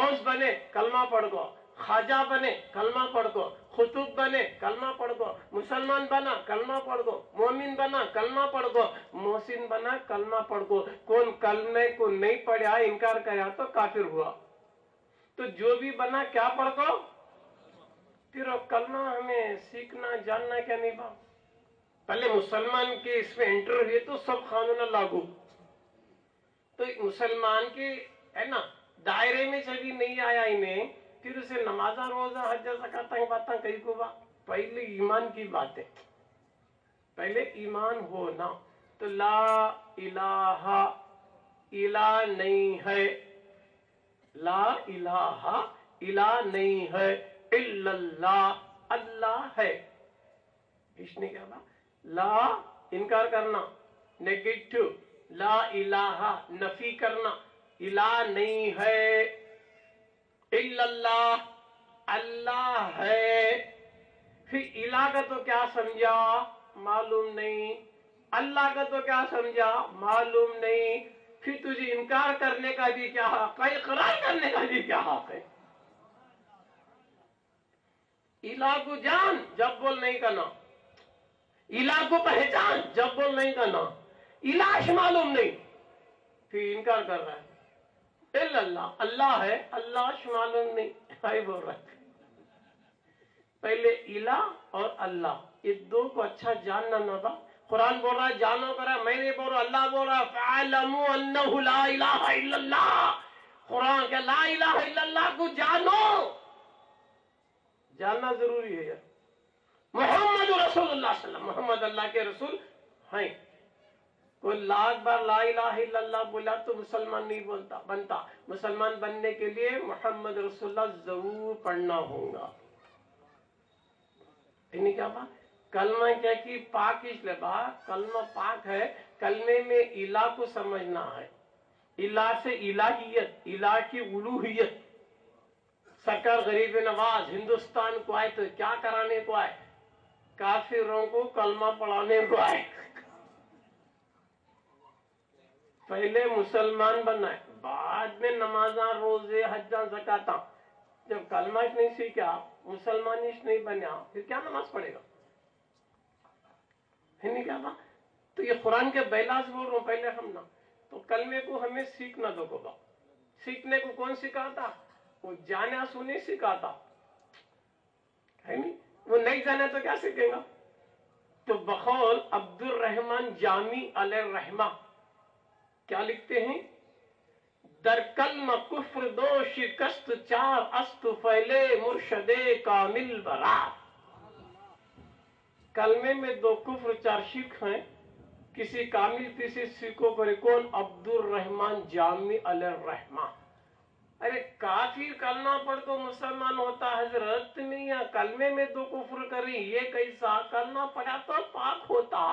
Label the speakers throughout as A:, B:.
A: गौस बने कलमा पढ़ गो, खाजा बने कलमा पढ़ गो, खुतुब बने कलमा पढ़ गो, मुसलमान बना कलमा पढ़ गो, मोमिन बना कलमा पढ़ गो, मोहसिन बना कलमा पढ़ गो। कौन कलमे को नहीं पढ़ा, इनकार करा तो काफिर हुआ। तो जो भी बना क्या पढ़ गो, फिर कलमा हमें सीखना जानना क्या नहीं बा। पहले मुसलमान के इसमें एंटर हुए तो सब कानून लागू, तो मुसलमान के है ना दायरे में जब नहीं आया इन्हें, फिर उसे नमाजा रोजा हज ज़कात बातें कई को बा। पहले ईमान की बात है, पहले ईमान होना। तो ला इलाहा, इला नहीं है, ला इलाहा इला नहीं है, इल्लल्लाह अल्लाह है। इसने क्या कहा, ला इनकार करना नेगेटिव, ला इलाहा नफी करना, इला नहीं है, इल्लल्लाह अल्लाह है। फिर इला का तो क्या समझा मालूम नहीं, अल्लाह का तो क्या समझा मालूम नहीं। फिर तुझे इनकार करने का भी क्या हक है, इकरार करने का भी क्या हक है। इला को जान जब बोल नहीं करना, इला को पहचान जब बोल नहीं करना, इलाश मालूम नहीं फिर इनकार कर रहा है। इल्लल्लाह अल्लाह है, अल्लाह मालूम नहीं है बोल रहा है। पहले इला और अल्लाह ये दो को अच्छा जानना ना था। कुरान बोल रहा है जानो करा, मैं नहीं बोल रहा, अल्लाह बोल रहा है फ़अलमू अन्नहु ला इलाहा इल्लल्लाह। कुरान के ला इलाहा इल्लल्लाह को जानो, जानना जरूरी है यार। मोहम्मद रसूलुल्लाह सल्लल्लाहु, मोहम्मद अल्लाह के रसूल हैं। कोई लाख बार ला इलाहा इल्लल्लाह बोला तो मुसलमान नहीं बोलता बनता। मुसलमान बनने के लिए मोहम्मद रसूलुल्लाह जरूर पढ़ना होगा। इन्हें क्या बात, कलमा क्या की पाक इसलिए बात, कलमा पाक है, कलमे में इला को समझना है। इला से इलाहियत, इला की उलूहियत। सरकार गरीब नवाज हिंदुस्तान को आए तो क्या कराने को आए, काफिरों को कलमा पढ़ाने को आए। पहले मुसलमान बनाए, बाद में नमाजा रोजे हज्जा ज़काता। जब कलमा नहीं सीखा, मुसलमान नहीं बना, फिर क्या नमाज पढ़ेगा, है नहीं क्या बात। तो ये कुरान के बैलास बोल रहा हूं पहले हम ना, तो कलमे को हमें सीखना दो को बा। सीखने को कौन सिखाता, वो जाना सुने सिखाता है नहीं, वो नहीं जाना तो क्या सीखेगा। तो बखौल अब्दुल रहमान जामी अलैहि रहमा क्या लिखते हैं, दर कलम कुफ्र दो शिकस्त चार अस्त फैले मुर्शदे कामिल बरा। कलमे में दो कुफ्र चार शिक हैं, किसी कामिल किसी सिखों पर कौन, अब्दुल रहमान जामी अलैहि रहमा। अरे काफिर कलमा पढ़ तो मुसलमान होता हजरत में, या कलमे में दो कुफ्र करी ये कैसा, कलमा पढ़ा तो पाक होता।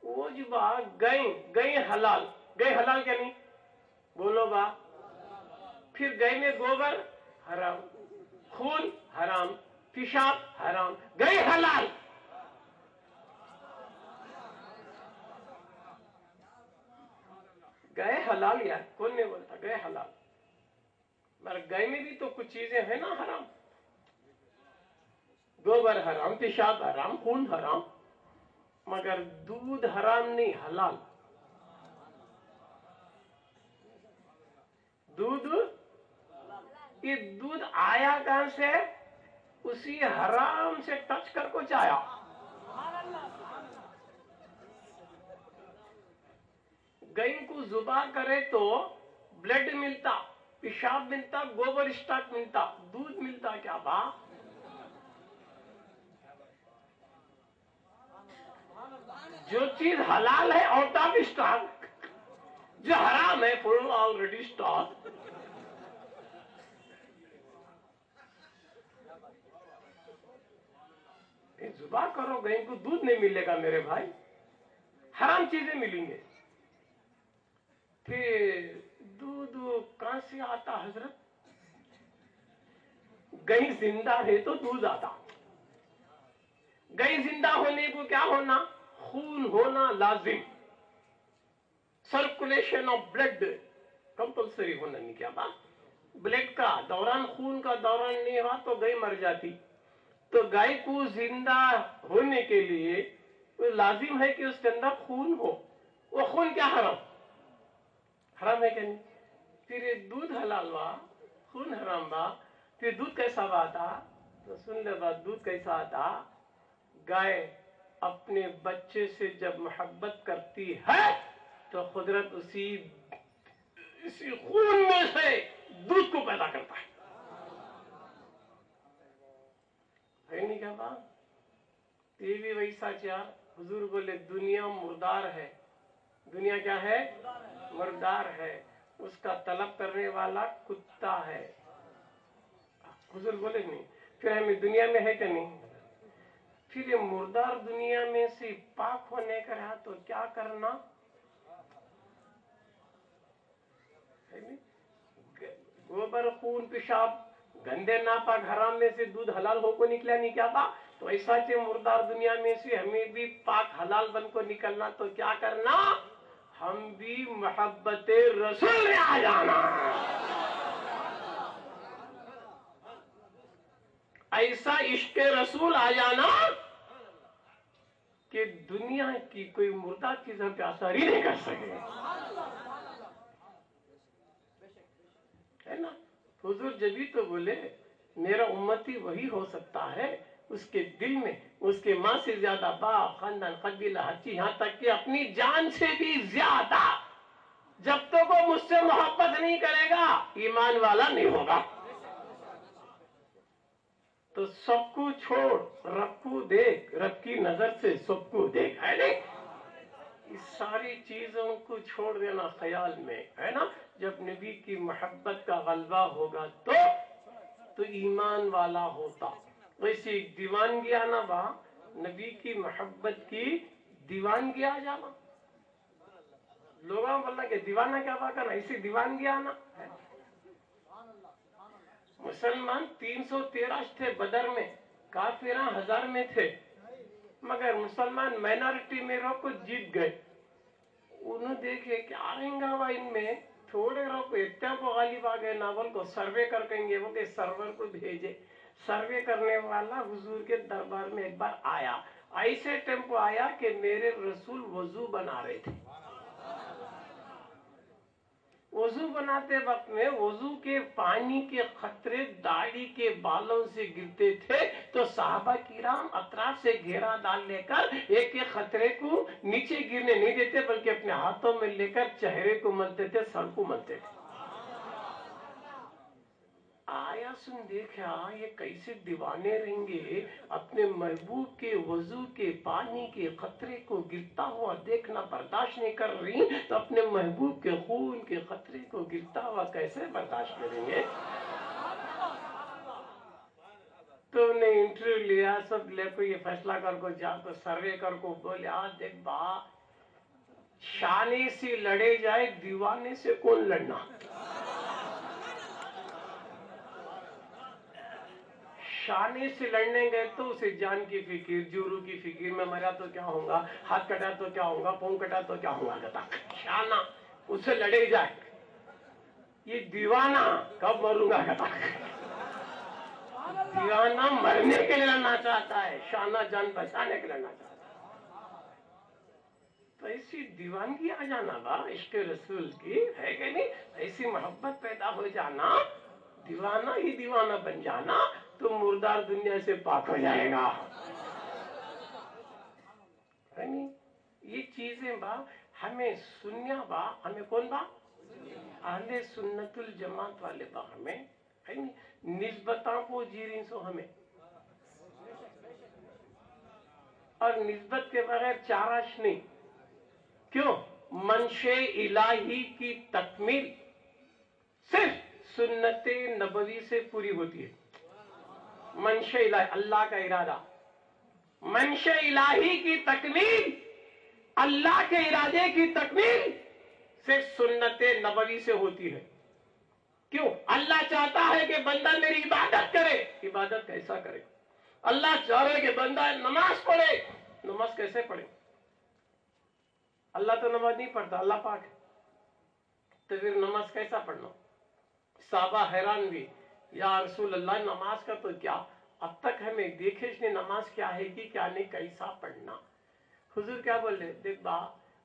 A: वो जी बा गई गई हलाल, गई हलाल क्या नहीं बोलो बा। फिर गई में गोबर हराम, खून हराम, पेशाब हराम, गई हलाल। गए हलाल यार, कौन नहीं बोलता गए हलाल, मगर गए में भी तो कुछ चीजें हैं ना हराम। गोबर हराम, पेशाब हराम, खून हराम, मगर दूध हराम नहीं हलाल। दूध, ये दूध आया कहां से, उसी हराम से टच कर कुछ आया। गाय को जुबा करे तो ब्लड मिलता, पेशाब मिलता, गोबर स्टॉक मिलता, दूध मिलता क्या बा। जो चीज हलाल है आउट ऑफ स्टॉक, जो हराम है फुल ऑलरेडी स्टॉक। जुबा करो गाय को दूध नहीं मिलेगा मेरे भाई, हराम चीजें मिलेंगे। फिर दूध कहां से आता हजरत, गाय जिंदा है तो दूध आता। गाय जिंदा होने को क्या होना, खून होना लाजिम, सर्कुलेशन ऑफ ब्लड कंपल्सरी होना नहीं क्या बात। ब्लड का दौरान, खून का दौरान नहीं हुआ तो गाय मर जाती। तो गाय को जिंदा होने के लिए तो लाजिम है कि उसके अंदर खून हो। वो खून क्या हराम, हराम है क्या नहीं? फिर ये दूध हलाल बा, खून हराम बा, फिर दूध कैसा बाता? तो सुन ले बात, दूध कैसा आता? गाय अपने बच्चे से जब मोहब्बत करती है तो कुदरत इसी खून में से दूध को पैदा करता है नहीं क्या बात? ये भी वैसा चार हुजूर बोले दुनिया मुर्दार है। दुनिया क्या है? मुर्दार है। उसका तलब करने वाला कुत्ता है। हुजूर बोले नहीं, फिर हमें दुनिया में है क्या नहीं? फिर ये मुर्दार दुनिया में से पाक होने का रहा तो क्या करना? गोबर, खून, पेशाब, गंदे नापाक हराम में से दूध हलाल हो को निकला नहीं क्या था? तो ऐसा के मुर्दार दुनिया में से हमें भी पाक हलाल बन को निकलना तो क्या करना? हम भी मोहब्बत रसूल में आ जाना। ऐसा इश्क रसूल आ जाना कि दुनिया की कोई मुर्दा चीज हम पे असर ही नहीं कर सके, है ना? हुजूर जब भी तो बोले मेरा उम्मती वही हो सकता है उसके दिल में उसके माँ से ज्यादा बाप, खानदान, कबीला, हर चीज, यहाँ तक कि अपनी जान से भी ज्यादा जब तक वो मुझसे मोहब्बत नहीं करेगा ईमान वाला नहीं होगा। तो सबको छोड़ रब को देख, रब की नजर से सबको देख, है नहीं? इस सारी चीजों को छोड़ देना ख्याल में, है ना? जब नबी की मोहब्बत का गलबा होगा तो ईमान वाला होता। वैसे दीवानगी आना बा, नबी की मोहब्बत की दीवानगी आ जाना। लोगों बोलना कि दीवाना क्या बात करना, ऐसी दीवानगी आना है। मुसलमान 313 थे बदर में, काफिर 1000 में थे, मगर मुसलमान माइनॉरिटी में रहो को जीत गए। उन्होंने देखे क्या रहेगा इनमें, थोड़े रहो इतना को गालिब आ गए, नावल को सर्वे कर कहेंगे, वो के सर्वर को भेजे। सर्वे करने वाला हुजूर के दरबार में एक बार आया, ऐसे टेम्पो आया कि मेरे रसूल वजू बना रहे थे। वजू बनाते वक्त में वजू के पानी के खतरे दाढ़ी के बालों से गिरते थे तो साहबा किराम अतराफ से घेरा डाल लेकर एक एक खतरे को नीचे गिरने नहीं देते बल्कि अपने हाथों में लेकर चेहरे को मलते थे, सर को मलते थे। आया सुन देखा ये कैसे दीवाने रहेंगे, अपने महबूब के वजू के पानी के खतरे को गिरता हुआ देखना बर्दाश्त नहीं कर रही तो अपने महबूब के खून के खतरे को गिरता हुआ कैसे बर्दाश्त करेंगे? तो ने इंटरव्यू लिया, सब लेको ये फैसला कर को जा तो सर्वे कर को बोले आज देख बा, शाने से लड़े जाए दीवाने से कौन लड़ना? शाने से लड़ने गए तो उसे जान की फिक्र, जुरू की फिक्र, में मरा तो क्या होगा, हाथ कटा तो क्या होगा, पांव कटा तो क्या होगा, गता शाना उसे लड़े जाए। ये दीवाना कब मरूंगा, गता दीवाना मरने के लिए लड़ना चाहता है, शाना जान बचाने के लिए लड़ना चाहता है। तो ऐसी दीवानगी आ जाना बा इश्क रसूल की, है कि नहीं? ऐसी मोहब्बत पैदा हो जाना, दीवाना ही दीवाना बन जाना तो मुर्दार दुनिया से पाक हो जाएगा, है नहीं? ये चीजें बा हमें सुनिया बा, हमें कौन बा? अहले सुन्नतुल जमात वाले बा हमें, है नहीं? निस्बतों को जीरी सो हमें, और निस्बत के बगैर चाराश नहीं। क्यों? मंशे इलाही की तकमील सिर्फ सुन्नते नबवी से पूरी होती है। मंशे इलाही अल्लाह का इरादा, मंशे इलाही की तकमील, अल्लाह के इरादे की तकमील सिर्फ सुन्नते नबवी से होती है। क्यों? अल्लाह चाहता है कि बंदा मेरी इबादत करे, इबादत कैसा करे? अल्लाह चाह रहे कि बंदा नमाज पढ़े, नमाज कैसे पढ़े? अल्लाह तो नमाज नहीं पढ़ता, अल्लाह पाक है, तो फिर नमाज कैसा पढ़ना? صحابہ حیران ہوئے، یا رسول اللہ نماز کا تو کیا، اب تک ہمیں دیکھے اس نے نماز کیا ہے کہ کیا نہیں، کیسا پڑھنا۔ حضور کیا بول رہے، دیکھ با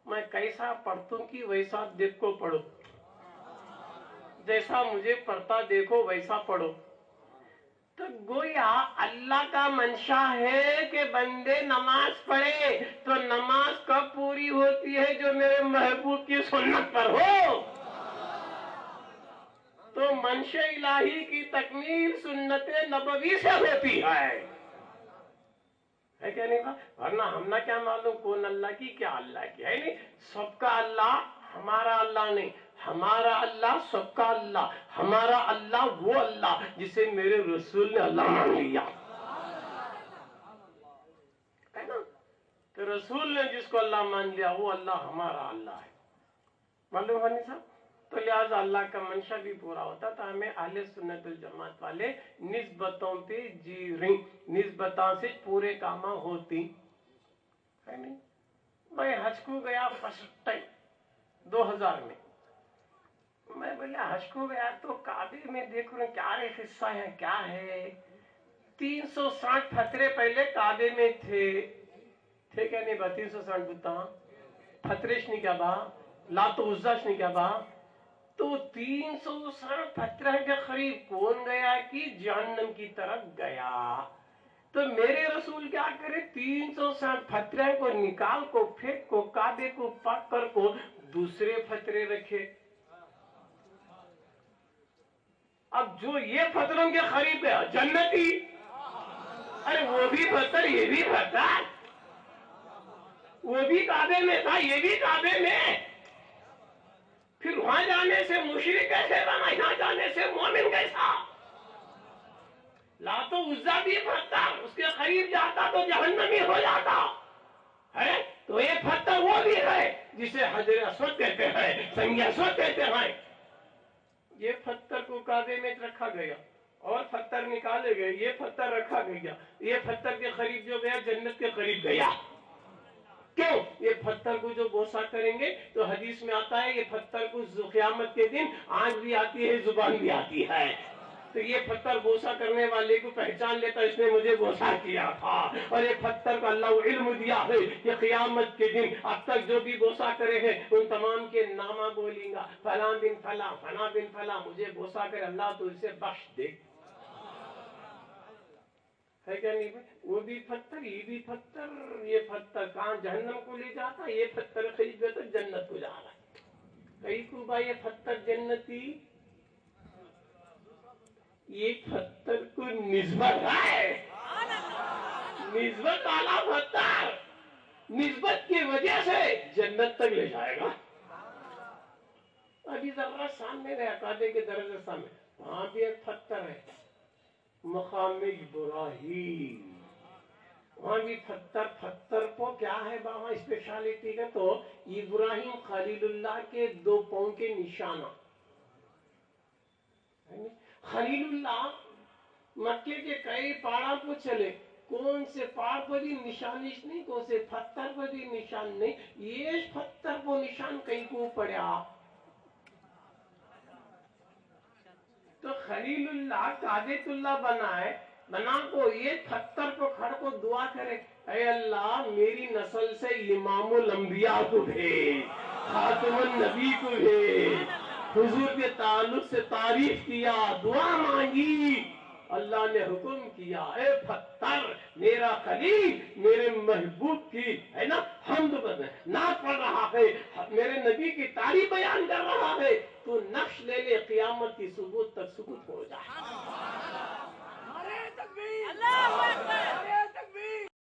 A: میں کیسا پڑھتوں کی ویسا دیکھ کو پڑھو، جیسا مجھے پڑھتا دیکھو ویسا پڑھو۔ تو گویا اللہ کا منشا ہے کہ بندے نماز پڑھے، تو نماز کب پوری ہوتی ہے، جو میرے محبوب کی سنت پر ہو۔ تو منشا الہی کی تکمیل سنت نبوی سے ہوتی ہے کیا نہیں تھا؟ ورنہ ہم نہ کیا معلوم کون اللہ کی کیا اللہ کی ہے، نہیں سب کا اللہ ہمارا اللہ نہیں، ہمارا اللہ سب کا اللہ، ہمارا اللہ وہ اللہ جسے میرے رسول نے اللہ مان لیا ہے نا۔ تو رسول نے جس کو اللہ مان لیا وہ اللہ ہمارا اللہ ہے، معلوم ہے نہیں صاحب۔ تو لہذا اللہ کا منشا بھی پورا ہوتا، تو ہمیں اہل سنت الجماعت والے نسبتوں پہ جی رہی، نسبتوں سے پورے کام ہوتی ہے نہیں۔ میں حج کو گیا فرسٹ ٹائم 2000 میں، میں بولا حج کو گیا تو کعبے میں دیکھ رہا ہوں کیا حصہ ہے، کیا ہے 360 پتھرے پہلے کعبے میں تھے کیا نہیں با 360 بتا پتھرش نہیں کیا با لات و عزاش نہیں کیا با، تو 360 پتھرے کے قریب کون گیا کہ جہنم کی طرف گیا۔ تو میرے رسول کیا کرے، 360 پتھرے کو نکال کو پھینک کو کعبے کو پاک کر کو دوسرے پتھرے رکھے۔ اب جو یہ پتھروں کے قریب گیا جنتی، ارے وہ بھی پتھر یہ بھی پتھر، وہ بھی کعبے میں تھا یہ بھی کعبے میں، پھر وہاں جانے سے مشرک کیسے بنا، یہاں جانے سے مومن کیسا؟ لات و عزا بھی پتھر، اس کے قریب جاتا تو جہنمی ہو جاتا ہے، تو یہ پتھر وہ بھی ہے جسے حجر اسود کہتے ہیں، سنگ اسود کہتے ہیں۔ یہ پتھر کو کعبے میں رکھا گیا اور پتھر نکالے گئے، یہ پتھر رکھا گیا، یہ پتھر کے قریب جو گیا جنت کے قریب گیا۔ کیوں؟ یہ پتھر کو جو بوسا کریں گے تو حدیث میں آتا ہے یہ پتھر کو قیامت کے دن آنکھ بھی آتی ہے زبان بھی آتی ہے، تو یہ پتھر بوسا کرنے والے کو پہچان لیتا اس نے مجھے بوسا کیا تھا، اور یہ پتھر کو اللہ کو علم دیا ہے کہ قیامت کے دن اب تک جو بھی بوسا کرے ہیں ان تمام کے نامہ بولیں گا، فلاں بن فلاں فلاں بن فلاں مجھے بوسا کر اللہ تو اسے بخش دے، ہے کیا نہیں؟ وہ بھی پتھر یہ بھی پتھر، یہ پتھر کہاں جہنم کو لے جاتا، یہ پتھر خرید گئے تو جنت کو جا رہا ہے، کئی کو بھائی یہ پتھر جنتی، یہ پتھر کو نسبت ہے، نسبت والا پتھر نسبت کی وجہ سے جنت تک لے جائے گا۔ ابھی ذرا سامنے گیا کعبے کے درجے سامنے، وہاں بھی ایک پتھر ہے مقام ابراہیم، وہاں بھی پتھر کو کیا ہے بابا اسپیشالٹی کا، تو ابراہیم خلیل اللہ کے 2 پاؤں کے نشانہ، خلیل اللہ مکے کے کئی پہاڑوں کو چلے، کون سے پہاڑ پر بھی نشانش نہیں، کون سے پتھر پر بھی نشان نہیں، یہ پتھر کو نشان کہیں کو پڑیا، تو خلیل اللہ کعبۃ اللہ بنا کو یہ پتھر کو کھڑ کو دعا کرے، اے اللہ میری نسل سے امام الانبیاء کو بھیج، خاتم النبی کو بھیج، حضور کے تعلق سے تعریف کیا، دعا مانگی، اللہ نے حکم کیا اے پتھر میرا خلیل میرے محبوب کی ہے نا حمد نعت پڑھ رہا ہے، میرے نبی کی تعریف بیان کر رہا ہے، تو نقش لے لے قیامت کی ثبوت تک ثبوت ہو جائے۔